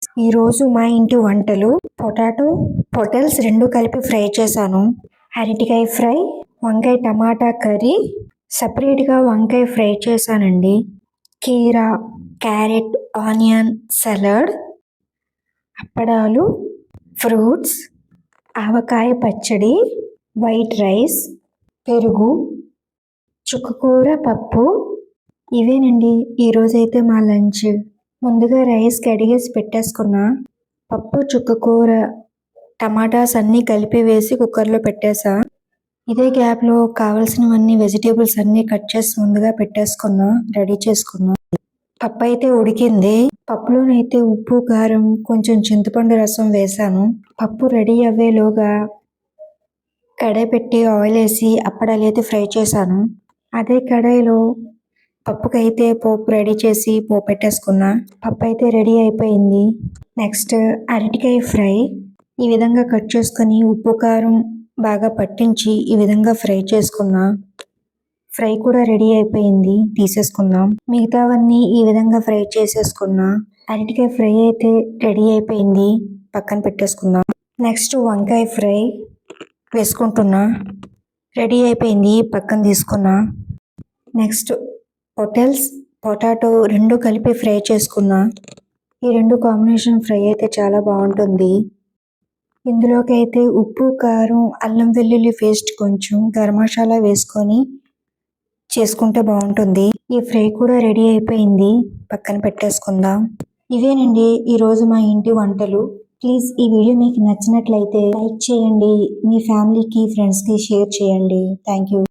ఈరోజు మా ఇంటి వంటలు పొటాటోస్ రెండు కలిపి ఫ్రై చేశాను. అరటికాయ ఫ్రై, వంకాయ టమాటా కర్రీ, సపరేట్గా వంకాయ ఫ్రై చేశానండి. కీరా, క్యారెట్, ఆనియన్ సలాడ్, అప్పడాలు, ఫ్రూట్స్, ఆవకాయ పచ్చడి, వైట్ రైస్, పెరుగు, చుక్కకూర పప్పు. ఇవేనండి ఈరోజైతే మా లంచ్. ముందుగా రైస్ కడిగేసి పెట్టేసుకున్నా. పప్పు, చుక్కకూర, టమాటాస్ అన్నీ కలిపి వేసి కుక్కర్లో పెట్టేసా. ఇదే గ్యాప్లో కావాల్సినవన్నీ వెజిటేబుల్స్ అన్నీ కట్ చేసి ముందుగా పెట్టేసుకున్నా, రెడీ చేసుకున్నా. పప్పు అయితే ఉడికింది. పప్పులోనైతే ఉప్పు, కారం, కొంచెం చింతపండు రసం వేసాను. పప్పు రెడీ అవ్వేలోగా కడాయి పెట్టి ఆయిల్ వేసి అప్పడాలు అయితే ఫ్రై చేశాను. అదే కడాయిలో పప్పుకైతే పోపు రెడీ చేసి పోపు పెట్టేసుకున్నా. పప్పు అయితే రెడీ అయిపోయింది. నెక్స్ట్ అరటికాయ ఫ్రై ఈ విధంగా కట్ చేసుకొని ఉప్పు కారం బాగా పట్టించి ఈ విధంగా ఫ్రై చేసుకున్నా. ఫ్రై కూడా రెడీ అయిపోయింది, తీసేసుకుందాం. మిగతావన్నీ ఈ విధంగా ఫ్రై చేసేసుకున్నా. అరటికాయ ఫ్రై అయితే రెడీ అయిపోయింది, పక్కన పెట్టేసుకుందాం. నెక్స్ట్ వంకాయ ఫ్రై వేసుకుంటున్నా. రెడీ అయిపోయింది, పక్కన తీసుకున్నా. నెక్స్ట్ పొటాటో రెండు కలిపి ఫ్రై చేసుకున్నా. ఈ రెండు కాంబినేషన్ ఫ్రై అయితే చాలా బాగుంటుంది. ఇందులోకి అయితే ఉప్పు, కారం, అల్లం వెల్లుల్లి పేస్ట్, కొంచెం గరం మసాలా వేసుకొని చేసుకుంటే బాగుంటుంది. ఈ ఫ్రై కూడా రెడీ అయిపోయింది, పక్కన పెట్టేసుకుందాం. ఇవేనండి ఈరోజు మా ఇంటి వంటలు. ప్లీజ్ ఈ వీడియో మీకు నచ్చినట్లయితే లైక్ చేయండి, మీ ఫ్యామిలీకి, ఫ్రెండ్స్కి షేర్ చేయండి. Thank you.